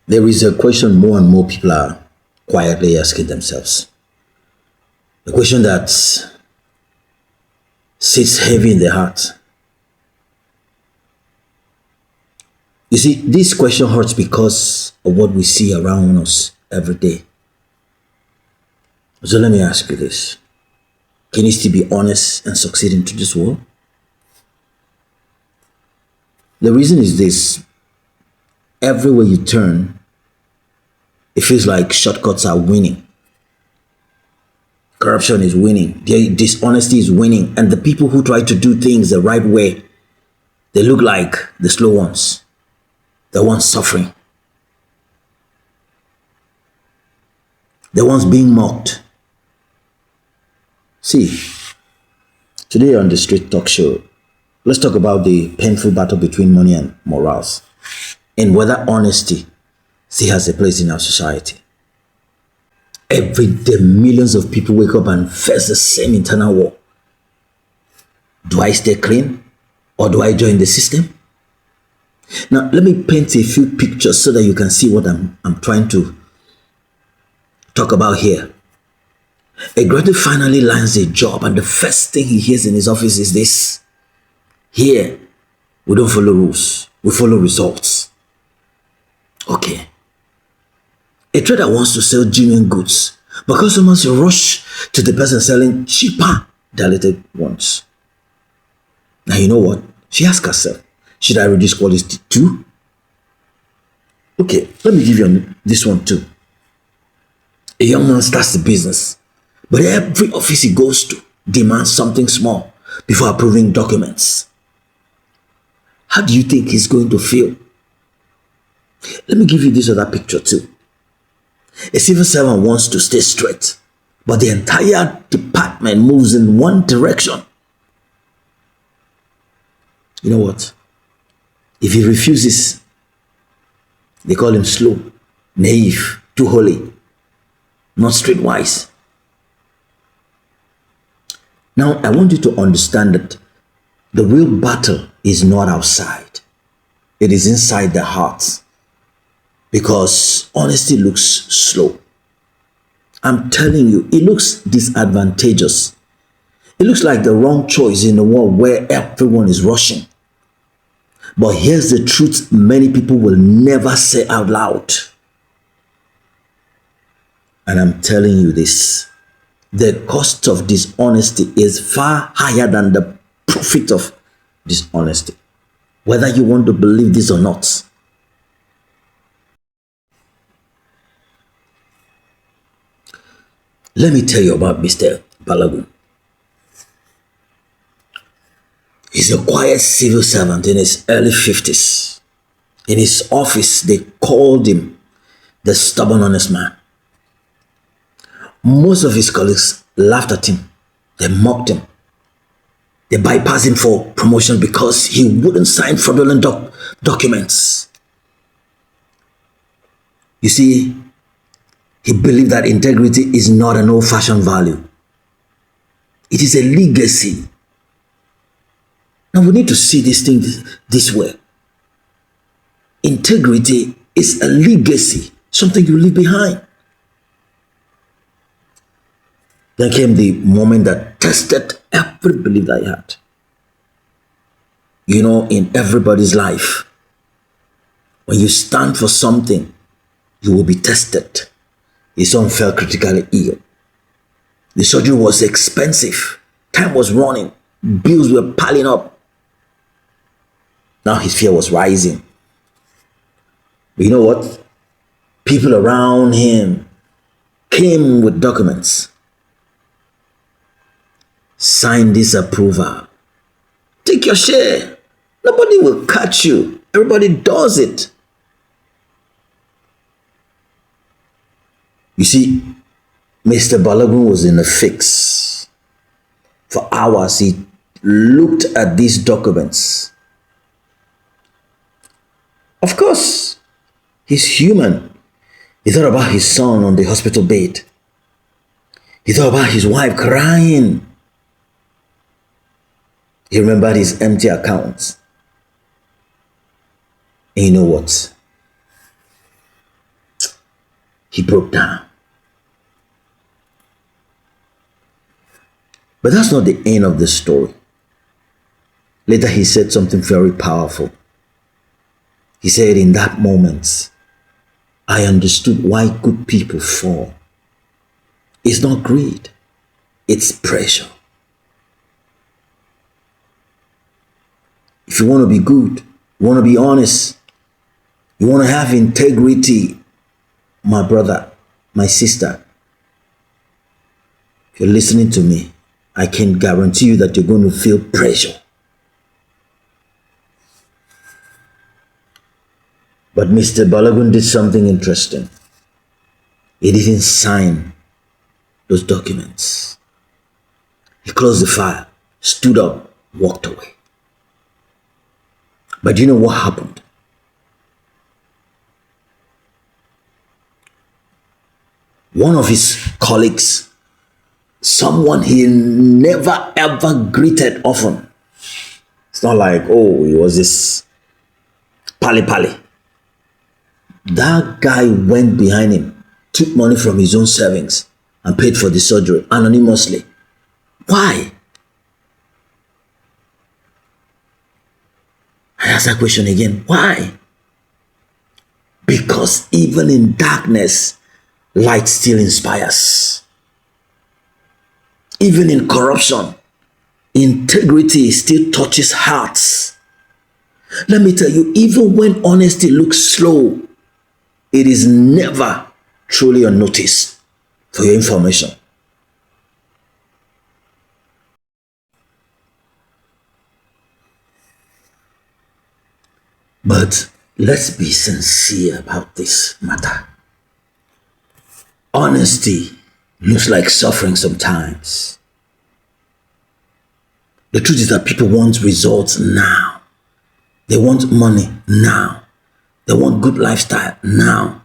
There is a question more and more people are quietly asking themselves. A question that sits heavy in their heart. You see, this question hurts because of what we see around us every day. So let me ask you this. Can you still be honest and succeed in this world? The reason is this. Everywhere you turn, it feels like shortcuts are winning. Corruption is winning. Dishonesty is winning. And the people who try to do things the right way, they look like the slow ones, the ones suffering, the ones being mocked. See, today on the Street Talk Show, let's talk about the painful battle between money and morals, and whether honesty still has a place in our society. Every day, millions of people wake up and face the same internal war. Do I stay clean or do I join the system? Now, let me paint a few pictures so that you can see what I'm trying to talk about here. A graduate finally lands a job, and the first thing he hears in his office is this: here, we don't follow rules, we follow results. Okay. A trader wants to sell genuine goods, but customers rush to the person selling cheaper diluted ones. Now, you know what? She asks herself, should I reduce quality too? Okay, let me give you this one too. A young man starts the business, but every office he goes to demands something small before approving documents. How do you think he's going to feel? Let me give you this other picture too. A civil servant wants to stay straight, but the entire department moves in one direction. You know what? If he refuses, they call him slow, naive, too holy, not streetwise. Now, I want you to understand that the real battle is not outside. It is inside the heart. Because honesty looks slow. I'm telling you, it looks disadvantageous. It looks like the wrong choice in a world where everyone is rushing. But here's the truth many people will never say out loud. And I'm telling you this. The cost of dishonesty is far higher than the profit of dishonesty. Whether you want to believe this or not. Let me tell you about Mr. Balagun. He's a quiet civil servant in his early 50s. In his office, they called him the stubborn honest man. Most of his colleagues laughed at him. They mocked him. They bypassed him for promotion because he wouldn't sign fraudulent documents. You see, he believed that integrity is not an old-fashioned value. It is a legacy. Now we need to see this thing this way. Integrity is a legacy, something you leave behind. Then came the moment that tested every belief that he had. You know, in everybody's life, when you stand for something, you will be tested. His son fell critically ill. The surgery was expensive. Time was running. Bills were piling up. Now his fear was rising. But you know what? People around him came with documents. Sign this approval. Take your share. Nobody will catch you. Everybody does it. You see, Mr. Balagun was in a fix. For hours, he looked at these documents. Of course, he's human. He thought about his son on the hospital bed. He thought about his wife crying. He remembered his empty accounts. And you know what? He broke down. But that's not the end of the story. Later, he said something very powerful. He said, in that moment, I understood why good people fall. It's not greed, it's pressure. If you want to be good, you want to be honest, you want to have integrity, my brother, my sister, if you're listening to me, I can guarantee you that you're going to feel pressure. But Mr. Balogun did something interesting. He didn't sign those documents. He closed the file, stood up, walked away. But you know what happened? One of his colleagues, someone he never ever greeted often. It's not like, oh, he was this pali. That guy went behind him, took money from his own savings and paid for the surgery anonymously. Why? I ask that question again. Why? Because even in darkness, light still inspires. Even in corruption, integrity still touches hearts. Let me tell you, even when honesty looks slow, it is never truly unnoticed. For your information. But let's be sincere about this matter. Honesty looks like suffering sometimes. The truth is that people want results now. They want money now. They want good lifestyle now.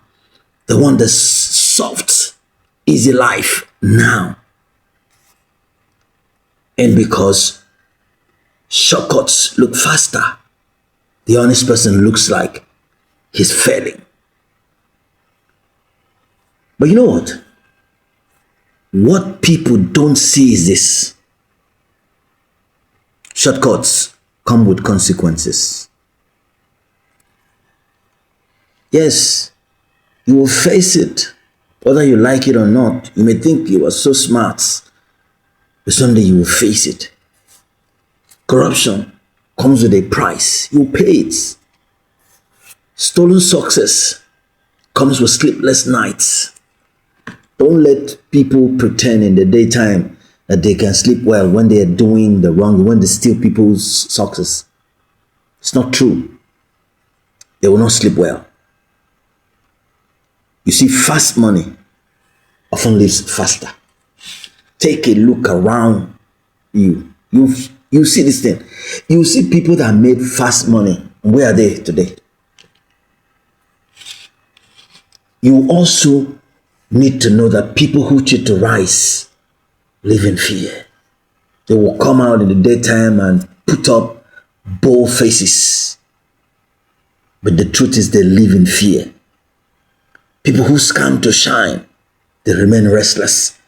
They want the soft, easy life now. And because shortcuts look faster, the honest person looks like he's failing. But you know what? What people don't see is this. Shortcuts come with consequences. Yes, you will face it, whether you like it or not. You may think you are so smart, but someday you will face it. Corruption comes with a price. You pay it. Stolen success comes with sleepless nights. Don't let people pretend in the daytime that they can sleep well when they are doing the wrong, when they steal people's success. It's not true. They will not sleep well. You see, fast money often lives faster. Take a look around you. You see this thing. You see people that made fast money. Where are they today? You also need to know that people who cheat to rise live in fear. They will come out in the daytime and put up bold faces. But the truth is they live in fear. People who scam to shine, they remain restless.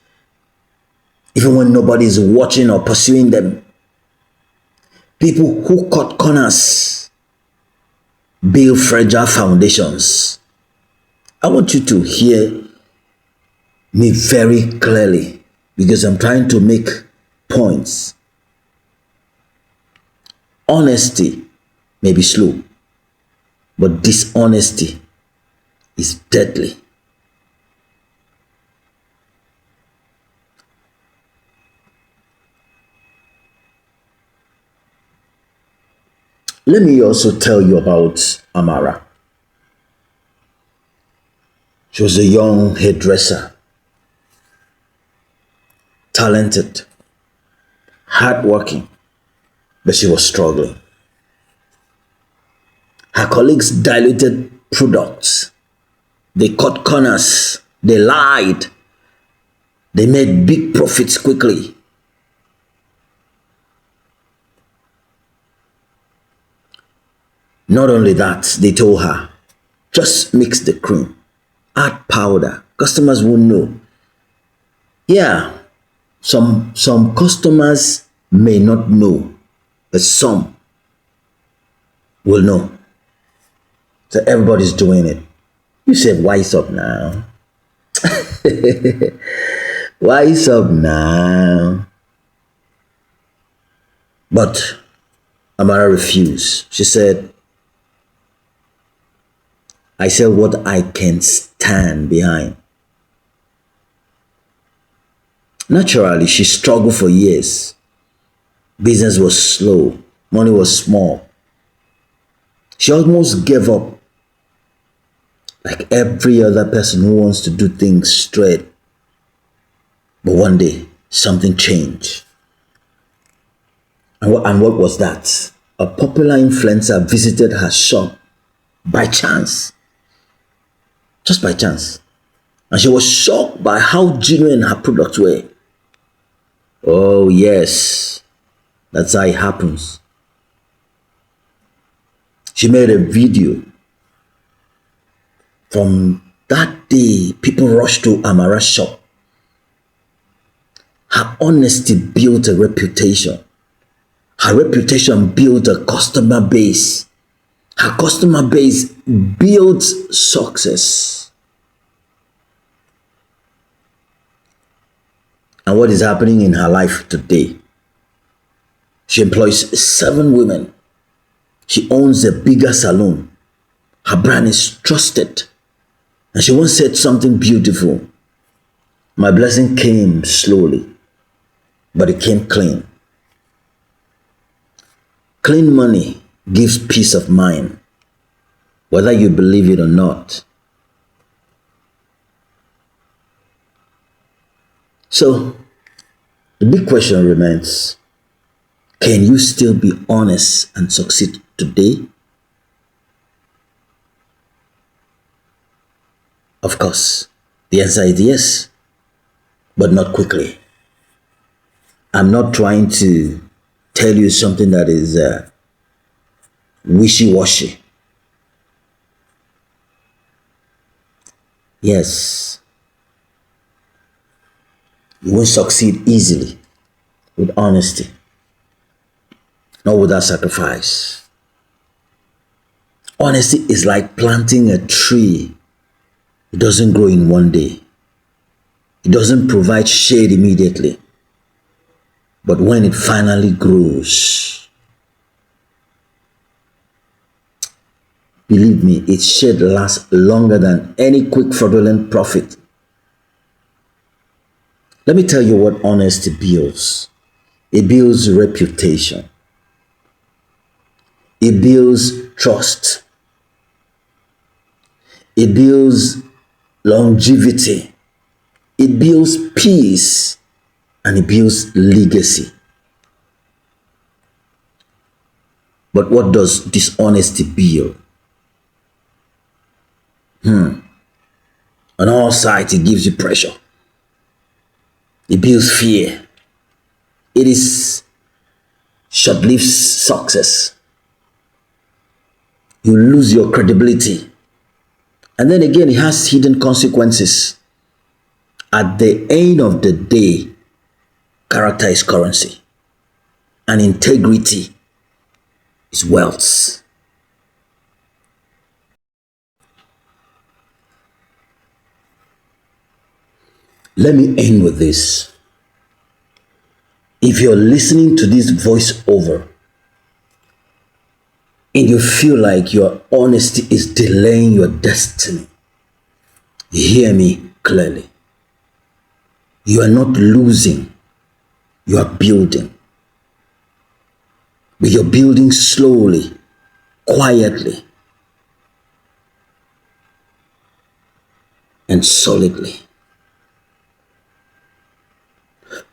Even when nobody is watching or pursuing them. People who cut corners build fragile foundations. I want you to hear me very clearly because I'm trying to make points. Honesty may be slow, but dishonesty is deadly. Let me also tell you about Amara. She was a young hairdresser, talented, hardworking, but she was struggling. Her colleagues diluted products. They cut corners. They lied. They made big profits quickly. Not only that, they told her, just mix the cream, add powder, Customers won't know. Yeah, some customers may not know, but some will know. So everybody's doing it. You said, wise up now. Wise up now. But Amara refused. She said, I sell what I can stand behind. Naturally, she struggled for years. Business was slow. Money was small. She almost gave up, like every other person who wants to do things straight. But one day, something changed. And what was that? A popular influencer visited her shop by chance. Just by chance. And she was shocked by how genuine her products were. Oh, yes. That's how it happens. She made a video. From that day, people rushed to Amara's shop. Her honesty built a reputation. Her reputation built a customer base. Her customer base built success. And what is happening in her life today? She employs 7 women. She owns a bigger salon. Her brand is trusted. And she once said something beautiful. My blessing came slowly, but it came clean. Clean money gives peace of mind, whether you believe it or not. So, the big question remains, can you still be honest and succeed today? Of course, the answer is yes, but not quickly. I'm not trying to tell you something that is wishy-washy. Yes, you won't succeed easily with honesty, not without sacrifice. Honesty is like planting a tree. It doesn't grow in one day. It doesn't provide shade immediately. But when it finally grows, believe me, its shade lasts longer than any quick fraudulent profit. Let me tell you what honesty builds. It builds reputation. It builds trust. It builds longevity. It builds peace. And it builds legacy. But what does dishonesty build? On all sides, it gives you pressure. It builds fear. It is short-lived success. You lose your credibility. And then again, it has hidden consequences. At the end of the day, character is currency. And integrity is wealth. Let me end with this. If you're listening to this voiceover and you feel like your honesty is delaying your destiny, hear me clearly. You are not losing, you are building. But you're building slowly, quietly, and solidly.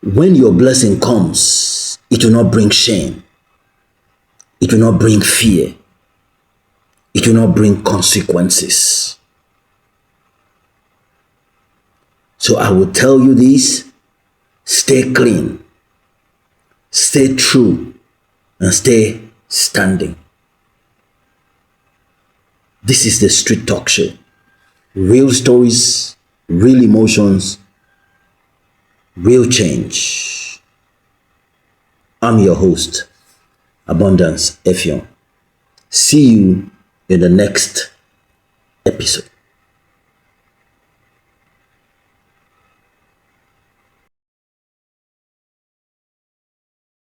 When your blessing comes, it will not bring shame. It will not bring fear. It will not bring consequences. So I will tell you this: stay clean, stay true, and stay standing. This is the Street Talk Show. Real stories, real emotions, real change. I'm your host, Abundance Effion. See you in the next episode.